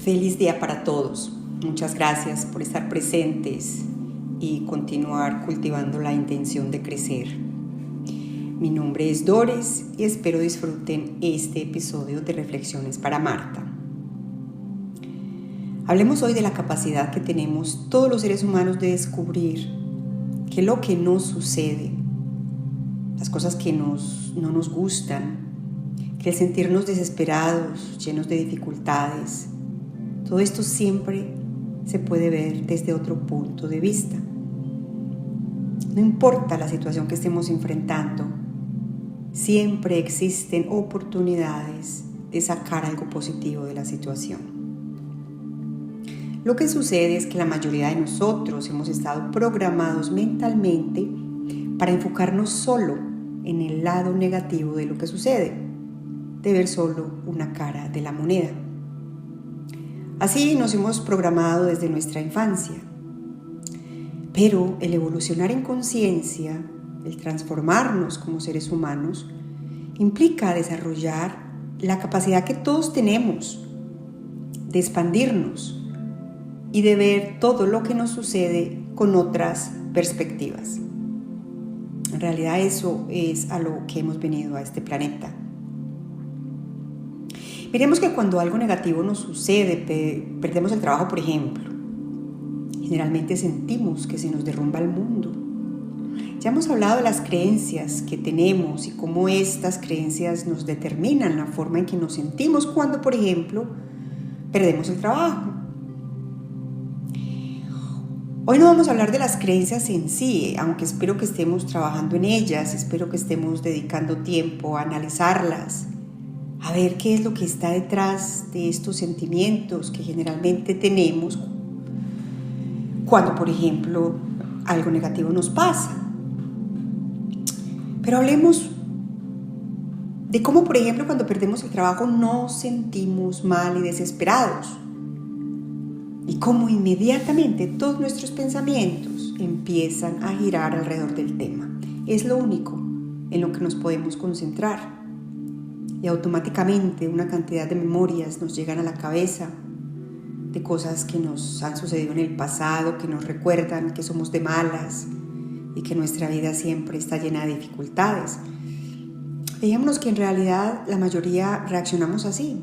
Feliz día para todos. Muchas gracias por estar presentes y continuar cultivando la intención de crecer. Mi nombre es Doris y espero disfruten este episodio de Reflexiones para Marta. Hablemos hoy de la capacidad que tenemos todos los seres humanos de descubrir que lo que nos sucede, las cosas que no nos gustan, que el sentirnos desesperados, llenos de dificultades, todo esto siempre se puede ver desde otro punto de vista. No importa la situación que estemos enfrentando, siempre existen oportunidades de sacar algo positivo de la situación. Lo que sucede es que la mayoría de nosotros hemos estado programados mentalmente para enfocarnos solo en el lado negativo de lo que sucede, de ver solo una cara de la moneda. Así nos hemos programado desde nuestra infancia. Pero el evolucionar en conciencia, el transformarnos como seres humanos, implica desarrollar la capacidad que todos tenemos de expandirnos y de ver todo lo que nos sucede con otras perspectivas. En realidad eso es a lo que hemos venido a este planeta. Miremos que cuando algo negativo nos sucede, perdemos el trabajo, por ejemplo, generalmente sentimos que se nos derrumba el mundo. Ya hemos hablado de las creencias que tenemos y cómo estas creencias nos determinan la forma en que nos sentimos cuando, por ejemplo, perdemos el trabajo. Hoy no vamos a hablar de las creencias en sí, aunque espero que estemos trabajando en ellas, espero que estemos dedicando tiempo a analizarlas, a ver qué es lo que está detrás de estos sentimientos que generalmente tenemos cuando, por ejemplo, algo negativo nos pasa. Pero hablemos de cómo, por ejemplo, cuando perdemos el trabajo nos sentimos mal y desesperados. Y cómo inmediatamente todos nuestros pensamientos empiezan a girar alrededor del tema. Es lo único en lo que nos podemos concentrar. Y automáticamente una cantidad de memorias nos llegan a la cabeza de cosas que nos han sucedido en el pasado, que nos recuerdan que somos de malas y que nuestra vida siempre está llena de dificultades. Fijémonos que en realidad la mayoría reaccionamos así.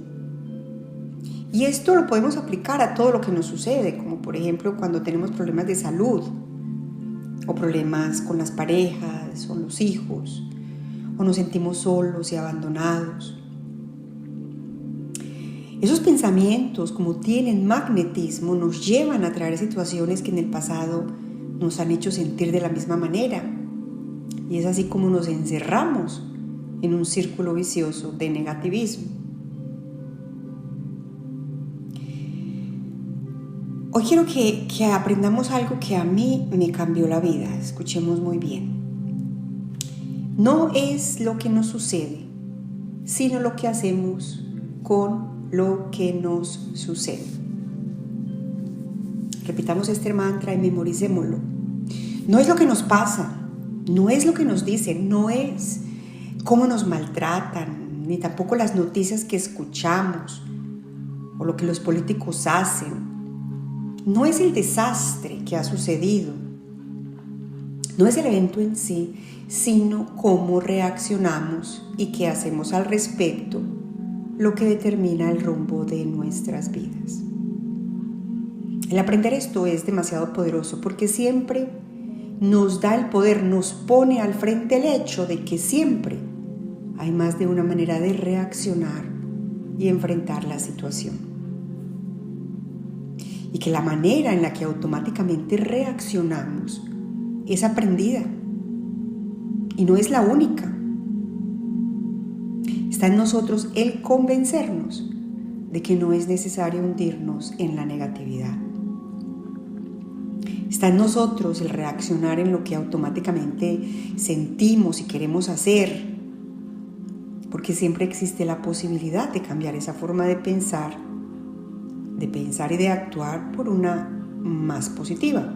Y esto lo podemos aplicar a todo lo que nos sucede, como por ejemplo cuando tenemos problemas de salud, o problemas con las parejas, o los hijos, o nos sentimos solos y abandonados. Esos pensamientos, como tienen magnetismo, nos llevan a traer situaciones que en el pasado nos han hecho sentir de la misma manera. Y es así como nos encerramos en un círculo vicioso de negativismo. Hoy quiero que aprendamos algo que a mí me cambió la vida. Escuchemos muy bien. No es lo que nos sucede, sino lo que hacemos con lo que nos sucede. Repitamos este mantra y memoricémoslo. No es lo que nos pasa, no es lo que nos dicen, no es cómo nos maltratan, ni tampoco las noticias que escuchamos o lo que los políticos hacen. No es el desastre que ha sucedido, no es el evento en sí, sino cómo reaccionamos y qué hacemos al respecto, lo que determina el rumbo de nuestras vidas. El aprender esto es demasiado poderoso porque siempre nos da el poder, nos pone al frente el hecho de que siempre hay más de una manera de reaccionar y enfrentar la situación. Y que la manera en la que automáticamente reaccionamos es aprendida y no es la única. Está en nosotros el convencernos de que no es necesario hundirnos en la negatividad. Está en nosotros el reaccionar en lo que automáticamente sentimos y queremos hacer, porque siempre existe la posibilidad de cambiar esa forma de pensar y de actuar por una más positiva.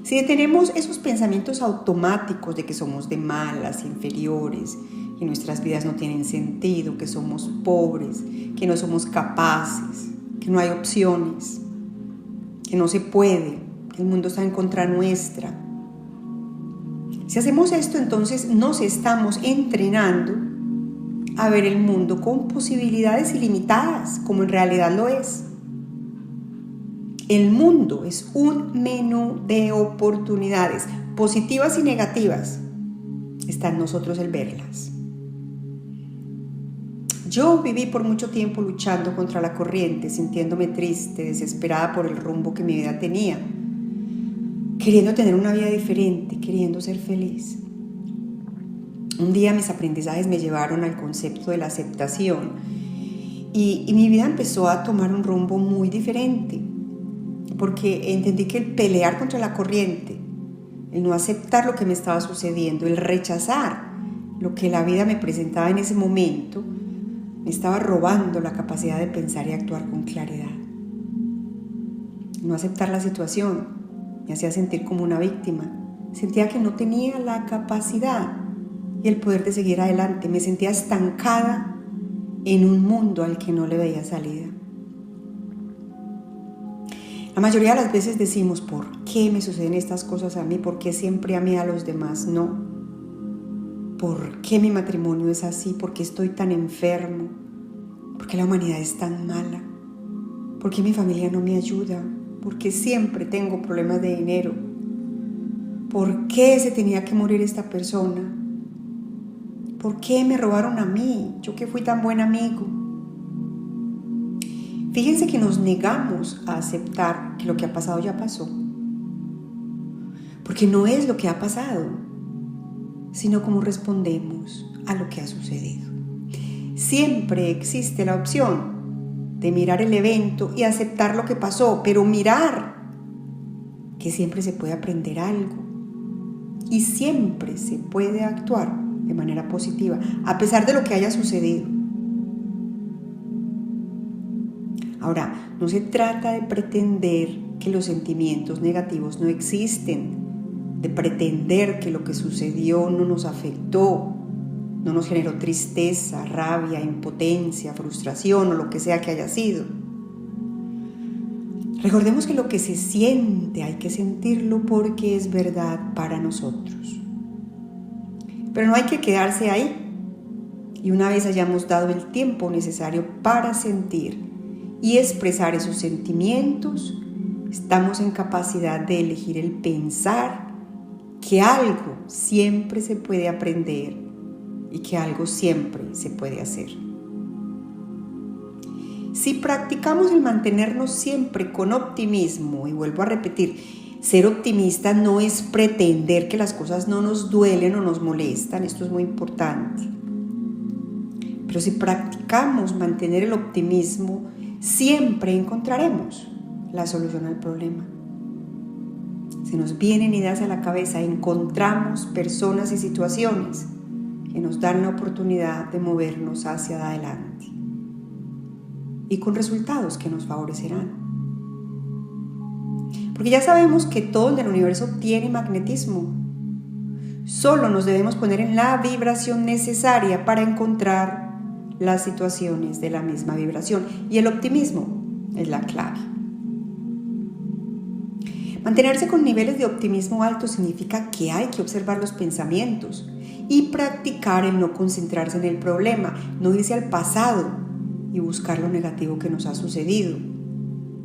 Si detenemos esos pensamientos automáticos de que somos de malas, inferiores, que nuestras vidas no tienen sentido, que somos pobres, que no somos capaces, que no hay opciones, que no se puede, que el mundo está en contra nuestra. Si hacemos esto, entonces nos estamos entrenando a ver el mundo con posibilidades ilimitadas, como en realidad lo es. El mundo es un menú de oportunidades, positivas y negativas. Está en nosotros el verlas. Yo viví por mucho tiempo luchando contra la corriente, sintiéndome triste, desesperada por el rumbo que mi vida tenía, queriendo tener una vida diferente, queriendo ser feliz. Un día mis aprendizajes me llevaron al concepto de la aceptación y mi vida empezó a tomar un rumbo muy diferente, porque entendí que el pelear contra la corriente, el no aceptar lo que me estaba sucediendo, el rechazar lo que la vida me presentaba en ese momento, me estaba robando la capacidad de pensar y actuar con claridad. No aceptar la situación me hacía sentir como una víctima. Sentía que no tenía la capacidad y el poder de seguir adelante. Me sentía estancada en un mundo al que no le veía salida. La mayoría de las veces decimos, ¿por qué me suceden estas cosas a mí? ¿Por qué siempre a mí a los demás no? ¿Por qué mi matrimonio es así? ¿Por qué estoy tan enfermo? ¿Por qué la humanidad es tan mala? ¿Por qué mi familia no me ayuda? ¿Por qué siempre tengo problemas de dinero? ¿Por qué se tenía que morir esta persona? ¿Por qué me robaron a mí? Yo que fui tan buen amigo. Fíjense que nos negamos a aceptar que lo que ha pasado ya pasó. Porque no es lo que ha pasado, sino cómo respondemos a lo que ha sucedido. Siempre existe la opción de mirar el evento y aceptar lo que pasó, pero mirar que siempre se puede aprender algo y siempre se puede actuar de manera positiva, a pesar de lo que haya sucedido. Ahora, no se trata de pretender que los sentimientos negativos no existen, de pretender que lo que sucedió no nos afectó, no nos generó tristeza, rabia, impotencia, frustración o lo que sea que haya sido. Recordemos que lo que se siente hay que sentirlo porque es verdad para nosotros. Pero no hay que quedarse ahí. Y una vez hayamos dado el tiempo necesario para sentir y expresar esos sentimientos, estamos en capacidad de elegir el pensar que algo siempre se puede aprender y que algo siempre se puede hacer. Si practicamos el mantenernos siempre con optimismo, y vuelvo a repetir, ser optimista no es pretender que las cosas no nos duelen o nos molestan, esto es muy importante. Pero si practicamos mantener el optimismo, siempre encontraremos la solución al problema. Se nos vienen ideas a la cabeza, encontramos personas y situaciones que nos dan la oportunidad de movernos hacia adelante y con resultados que nos favorecerán. Porque ya sabemos que todo en el universo tiene magnetismo. Solo nos debemos poner en la vibración necesaria para encontrar las situaciones de la misma vibración. Y el optimismo es la clave. Mantenerse con niveles de optimismo alto significa que hay que observar los pensamientos y practicar el no concentrarse en el problema, no irse al pasado y buscar lo negativo que nos ha sucedido,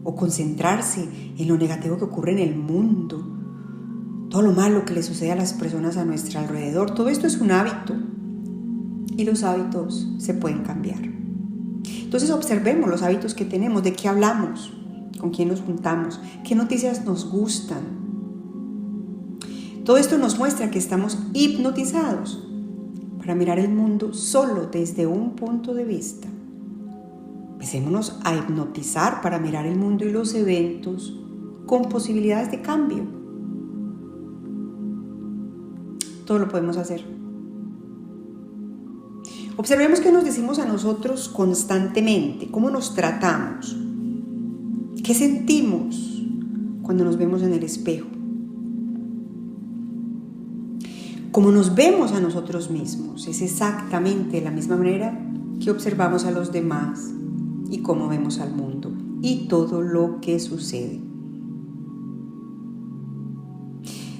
o concentrarse en lo negativo que ocurre en el mundo, todo lo malo que le sucede a las personas a nuestro alrededor. Todo esto es un hábito y los hábitos se pueden cambiar. Entonces observemos los hábitos que tenemos, de qué hablamos, con quién nos juntamos, qué noticias nos gustan. Todo esto nos muestra que estamos hipnotizados para mirar el mundo solo desde un punto de vista. Empecémonos a hipnotizar para mirar el mundo y los eventos con posibilidades de cambio. Todo lo podemos hacer. Observemos qué nos decimos a nosotros constantemente, cómo nos tratamos, qué sentimos cuando nos vemos en el espejo. Como nos vemos a nosotros mismos es exactamente de la misma manera que observamos a los demás y cómo vemos al mundo y todo lo que sucede.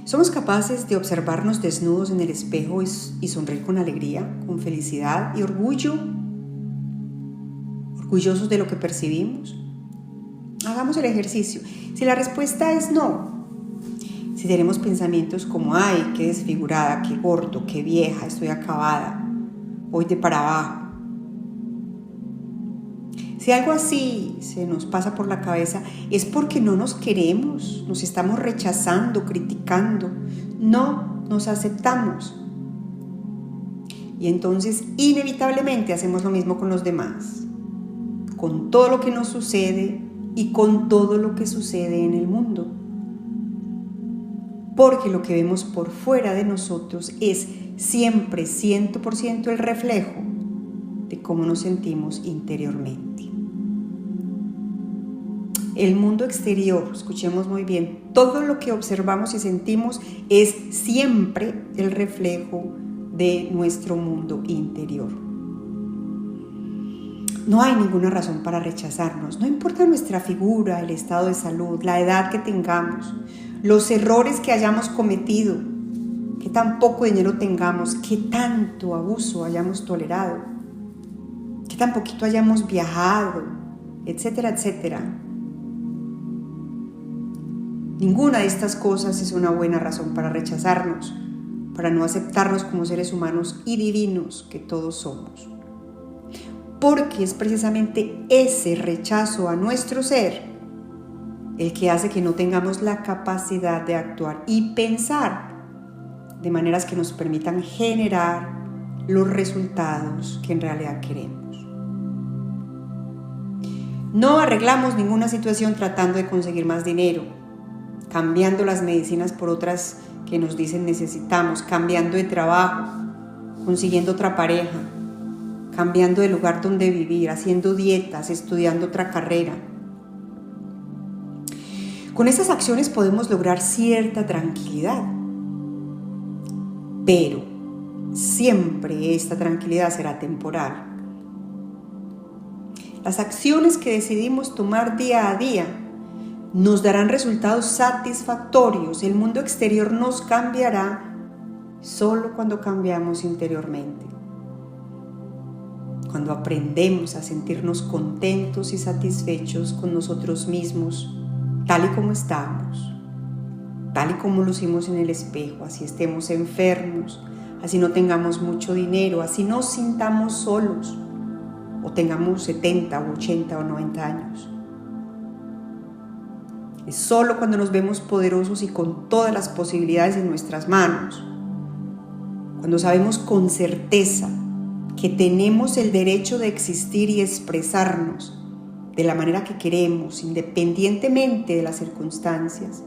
Somos capaces de observarnos desnudos en el espejo y sonreír con alegría, con felicidad y orgullo, orgullosos de lo que percibimos. Hagamos el ejercicio. Si la respuesta es no, si tenemos pensamientos como ay, qué desfigurada, qué gordo, qué vieja, estoy acabada, voy de para abajo. Si algo así se nos pasa por la cabeza es porque no nos queremos, nos estamos rechazando, criticando, no nos aceptamos. Y entonces inevitablemente hacemos lo mismo con los demás, con todo lo que nos sucede y con todo lo que sucede en el mundo. Porque lo que vemos por fuera de nosotros es siempre 100% el reflejo de cómo nos sentimos interiormente. El mundo exterior, escuchemos muy bien, todo lo que observamos y sentimos es siempre el reflejo de nuestro mundo interior. No hay ninguna razón para rechazarnos, no importa nuestra figura, el estado de salud, la edad que tengamos, los errores que hayamos cometido, que tan poco dinero tengamos, que tanto abuso hayamos tolerado, que tan poquito hayamos viajado, etcétera, etcétera. Ninguna de estas cosas es una buena razón para rechazarnos, para no aceptarnos como seres humanos y divinos que todos somos. Porque es precisamente ese rechazo a nuestro ser el que hace que no tengamos la capacidad de actuar y pensar de maneras que nos permitan generar los resultados que en realidad queremos. No arreglamos ninguna situación tratando de conseguir más dinero, cambiando las medicinas por otras que nos dicen necesitamos, cambiando de trabajo, consiguiendo otra pareja, cambiando de lugar donde vivir, haciendo dietas, estudiando otra carrera. Con estas acciones podemos lograr cierta tranquilidad, pero siempre esta tranquilidad será temporal. Las acciones que decidimos tomar día a día nos darán resultados satisfactorios. El mundo exterior nos cambiará solo cuando cambiamos interiormente. Cuando aprendemos a sentirnos contentos y satisfechos con nosotros mismos, tal y como estamos, tal y como lucimos en el espejo, así estemos enfermos, así no tengamos mucho dinero, así nos sintamos solos, o tengamos 70 o 80 o 90 años. Es solo cuando nos vemos poderosos y con todas las posibilidades en nuestras manos, cuando sabemos con certeza que tenemos el derecho de existir y expresarnos de la manera que queremos, independientemente de las circunstancias,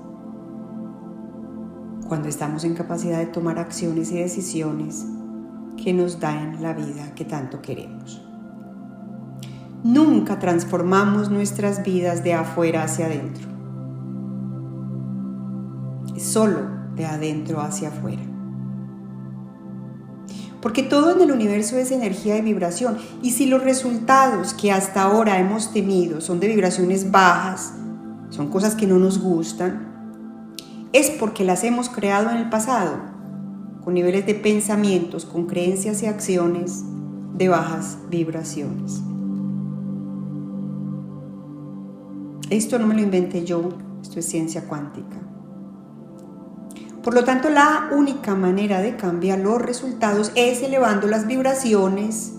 cuando estamos en capacidad de tomar acciones y decisiones que nos dan la vida que tanto queremos. Nunca transformamos nuestras vidas de afuera hacia adentro. Es solo de adentro hacia afuera. Porque todo en el universo es energía y vibración. Y si los resultados que hasta ahora hemos tenido son de vibraciones bajas, son cosas que no nos gustan, es porque las hemos creado en el pasado, con niveles de pensamientos, con creencias y acciones de bajas vibraciones. Esto no me lo inventé yo, esto es ciencia cuántica. Por lo tanto, la única manera de cambiar los resultados es elevando las vibraciones,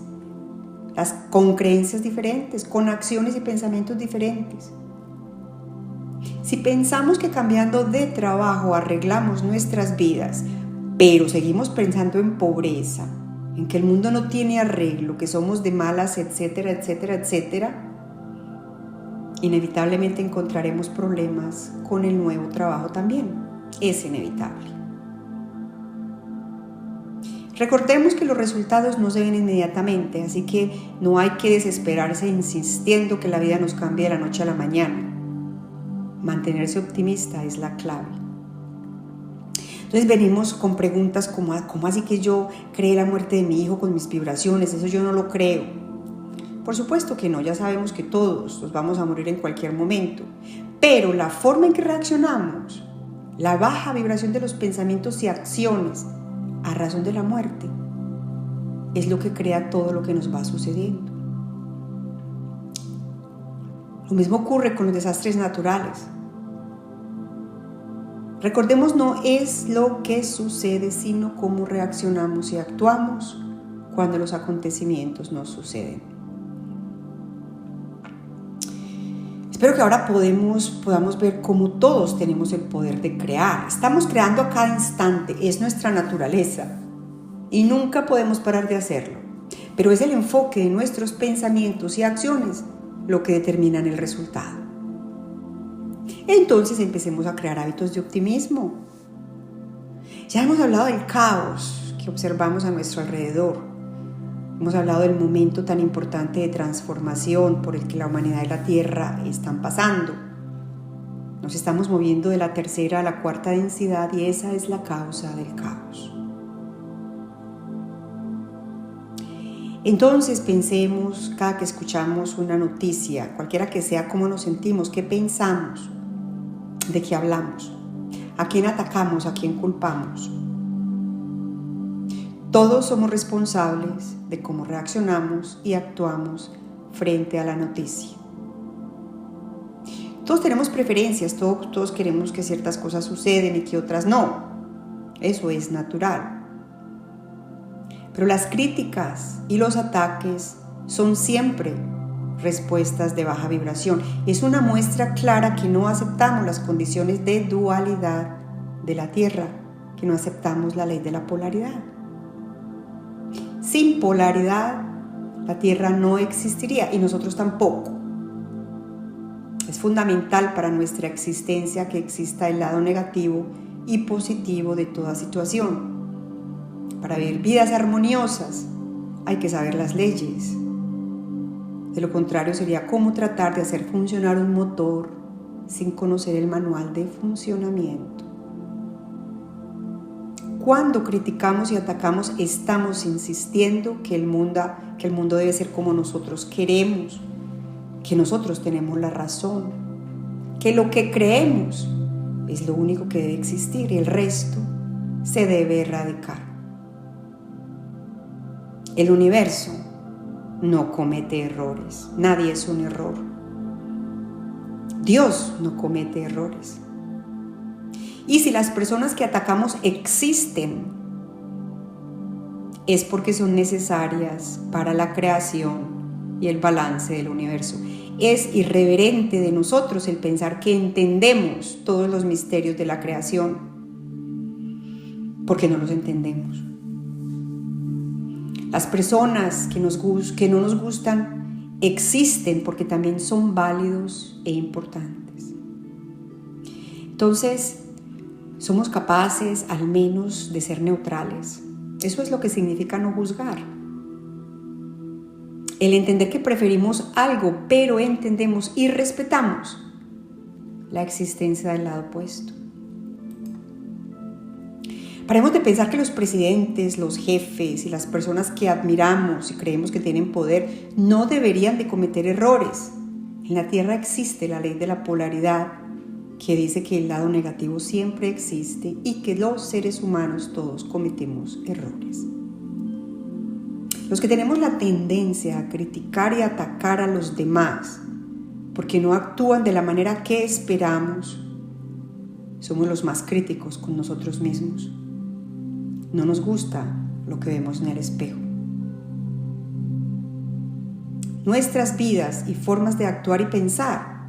con creencias diferentes, con acciones y pensamientos diferentes. Si pensamos que cambiando de trabajo arreglamos nuestras vidas, pero seguimos pensando en pobreza, en que el mundo no tiene arreglo, que somos de malas, etcétera, etcétera, etcétera, inevitablemente encontraremos problemas con el nuevo trabajo también. Es inevitable. Recordemos que los resultados no se ven inmediatamente, así que no hay que desesperarse insistiendo que la vida nos cambie de la noche a la mañana. Mantenerse optimista es la clave. Entonces venimos con preguntas como, ¿cómo así que yo creé la muerte de mi hijo con mis vibraciones? Eso yo no lo creo. Por supuesto que no, ya sabemos que todos nos vamos a morir en cualquier momento. Pero la forma en que reaccionamos, la baja vibración de los pensamientos y acciones a razón de la muerte, es lo que crea todo lo que nos va sucediendo. Lo mismo ocurre con los desastres naturales. Recordemos, no es lo que sucede, sino cómo reaccionamos y actuamos cuando los acontecimientos nos suceden. Espero que ahora podamos ver cómo todos tenemos el poder de crear. Estamos creando a cada instante, es nuestra naturaleza y nunca podemos parar de hacerlo. Pero es el enfoque de nuestros pensamientos y acciones lo que determinan el resultado. Entonces empecemos a crear hábitos de optimismo. Ya hemos hablado del caos que observamos a nuestro alrededor. Hemos hablado del momento tan importante de transformación por el que la humanidad y la Tierra están pasando. Nos estamos moviendo de la tercera a la cuarta densidad y esa es la causa del caos. Entonces pensemos cada que escuchamos una noticia, cualquiera que sea, cómo nos sentimos, qué pensamos, de qué hablamos, a quién atacamos, a quién culpamos. Todos somos responsables de cómo reaccionamos y actuamos frente a la noticia. Todos tenemos preferencias, todos queremos que ciertas cosas suceden y que otras no. Eso es natural. Pero las críticas y los ataques son siempre respuestas de baja vibración. Es una muestra clara que no aceptamos las condiciones de dualidad de la Tierra, que no aceptamos la ley de la polaridad. Sin polaridad, la Tierra no existiría y nosotros tampoco. Es fundamental para nuestra existencia que exista el lado negativo y positivo de toda situación. Para vivir vidas armoniosas hay que saber las leyes. De lo contrario sería como tratar de hacer funcionar un motor sin conocer el manual de funcionamiento. Cuando criticamos y atacamos, estamos insistiendo que el mundo debe ser como nosotros queremos, que nosotros tenemos la razón, que lo que creemos es lo único que debe existir y el resto se debe erradicar. El universo no comete errores, nadie es un error. Dios no comete errores. Y si las personas que atacamos existen, es porque son necesarias para la creación y el balance del universo. Es irreverente de nosotros el pensar que entendemos todos los misterios de la creación, porque no los entendemos. Las personas que no nos gustan existen porque también son válidos e importantes. Entonces, somos capaces al menos de ser neutrales. Eso es lo que significa no juzgar. El entender que preferimos algo, pero entendemos y respetamos la existencia del lado opuesto. Paremos de pensar que los presidentes, los jefes y las personas que admiramos y creemos que tienen poder no deberían de cometer errores. En la Tierra existe la ley de la polaridad que dice que el lado negativo siempre existe y que los seres humanos todos cometemos errores. Los que tenemos la tendencia a criticar y atacar a los demás porque no actúan de la manera que esperamos, somos los más críticos con nosotros mismos. No nos gusta lo que vemos en el espejo. Nuestras vidas y formas de actuar y pensar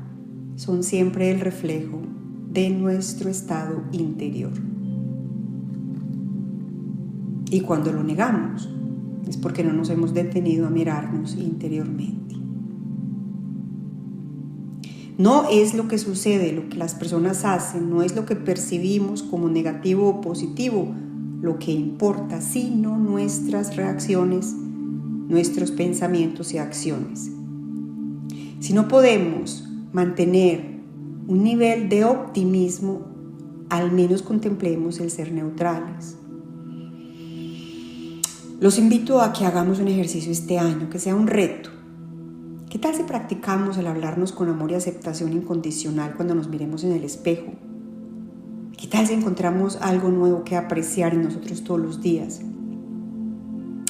son siempre el reflejo de nuestro estado interior. Y cuando lo negamos, es porque no nos hemos detenido a mirarnos interiormente. No es lo que sucede, lo que las personas hacen, no es lo que percibimos como negativo o positivo lo que importa, sino nuestras reacciones, nuestros pensamientos y acciones. Si no podemos mantener un nivel de optimismo, al menos contemplemos el ser neutrales. Los invito a que hagamos un ejercicio este año, que sea un reto. ¿Qué tal si practicamos el hablarnos con amor y aceptación incondicional cuando nos miremos en el espejo? ¿Qué tal si encontramos algo nuevo que apreciar en nosotros todos los días?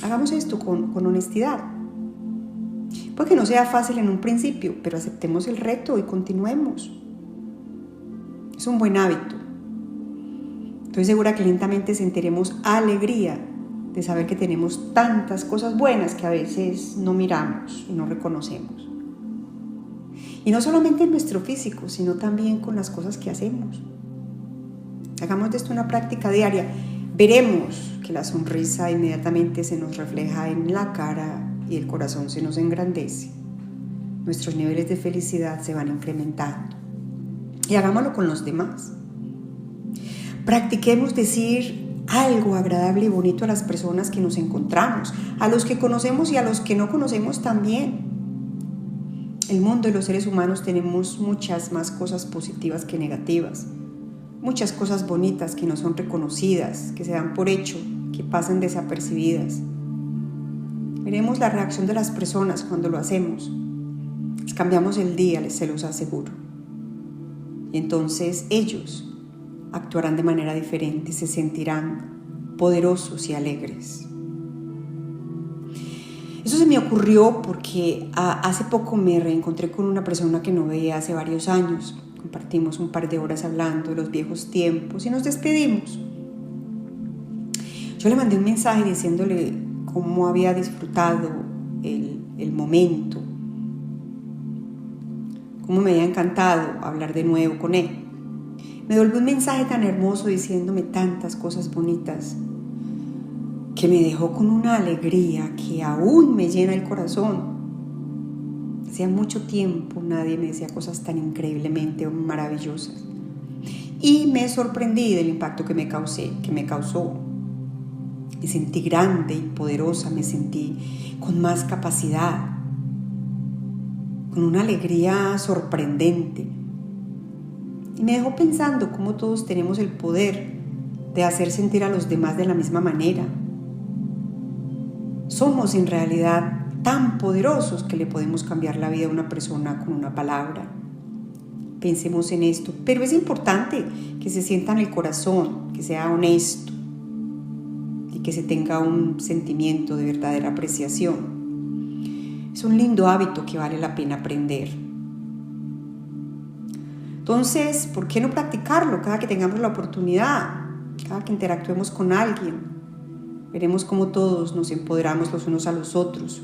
Hagamos esto con honestidad. Puede que no sea fácil en un principio, pero aceptemos el reto y continuemos. Es un buen hábito. Estoy segura que lentamente sentiremos alegría de saber que tenemos tantas cosas buenas que a veces no miramos y no reconocemos. Y no solamente en nuestro físico, sino también con las cosas que hacemos. Hagamos de esto una práctica diaria. Veremos que la sonrisa inmediatamente se nos refleja en la cara y el corazón se nos engrandece. Nuestros niveles de felicidad se van incrementando. Y hagámoslo con los demás. Practiquemos decir algo agradable y bonito a las personas que nos encontramos, a los que conocemos y a los que no conocemos también. El mundo y los seres humanos tenemos muchas más cosas positivas que negativas, muchas cosas bonitas que no son reconocidas, que se dan por hecho, que pasan desapercibidas. Veremos la reacción de las personas cuando lo hacemos. Les cambiamos el día, se los aseguro. Y entonces ellos actuarán de manera diferente, se sentirán poderosos y alegres. Eso se me ocurrió porque hace poco me reencontré con una persona que no veía hace varios años. Compartimos un par de horas hablando de los viejos tiempos y nos despedimos. Yo le mandé un mensaje diciéndole cómo había disfrutado el momento, cómo me había encantado hablar de nuevo con él. Me devolvió un mensaje tan hermoso diciéndome tantas cosas bonitas que me dejó con una alegría que aún me llena el corazón. Hacía mucho tiempo nadie me decía cosas tan increíblemente maravillosas. Y me sorprendí del impacto que me causó. Me sentí grande y poderosa, me sentí con más capacidad, con una alegría sorprendente. Y me dejó pensando cómo todos tenemos el poder de hacer sentir a los demás de la misma manera. Somos en realidad tan poderosos que le podemos cambiar la vida a una persona con una palabra. Pensemos en esto, pero es importante que se sienta en el corazón, que sea honesto y que se tenga un sentimiento de verdadera apreciación. Es un lindo hábito que vale la pena aprender. Entonces, ¿por qué no practicarlo cada que tengamos la oportunidad? Cada que interactuemos con alguien, veremos cómo todos nos empoderamos los unos a los otros.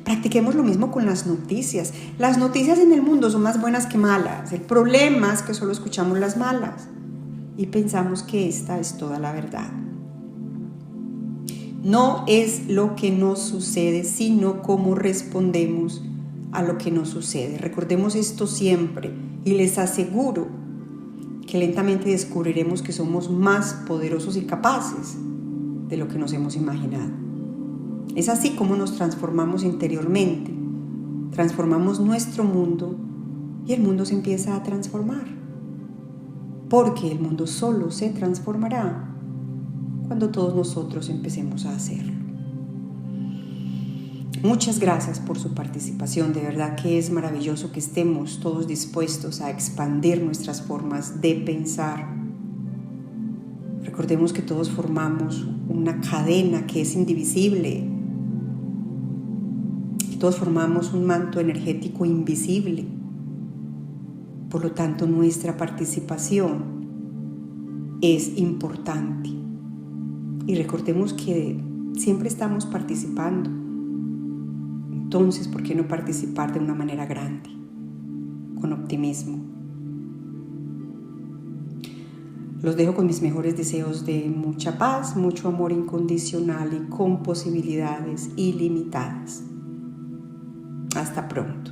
Practiquemos lo mismo con las noticias. Las noticias en el mundo son más buenas que malas. El problema es que solo escuchamos las malas y pensamos que esta es toda la verdad. No es lo que nos sucede, sino cómo respondemos a lo que nos sucede. Recordemos esto siempre y les aseguro que lentamente descubriremos que somos más poderosos y capaces de lo que nos hemos imaginado. Es así como nos transformamos interiormente, transformamos nuestro mundo y el mundo se empieza a transformar. Porque el mundo solo se transformará cuando todos nosotros empecemos a hacerlo. Muchas gracias por su participación, de verdad que es maravilloso que estemos todos dispuestos a expandir nuestras formas de pensar. Recordemos que todos formamos una cadena que es indivisible, que todos formamos un manto energético invisible. Por lo tanto, nuestra participación es importante. Y recordemos que siempre estamos participando. Entonces, ¿por qué no participar de una manera grande, con optimismo? Los dejo con mis mejores deseos de mucha paz, mucho amor incondicional y con posibilidades ilimitadas. Hasta pronto.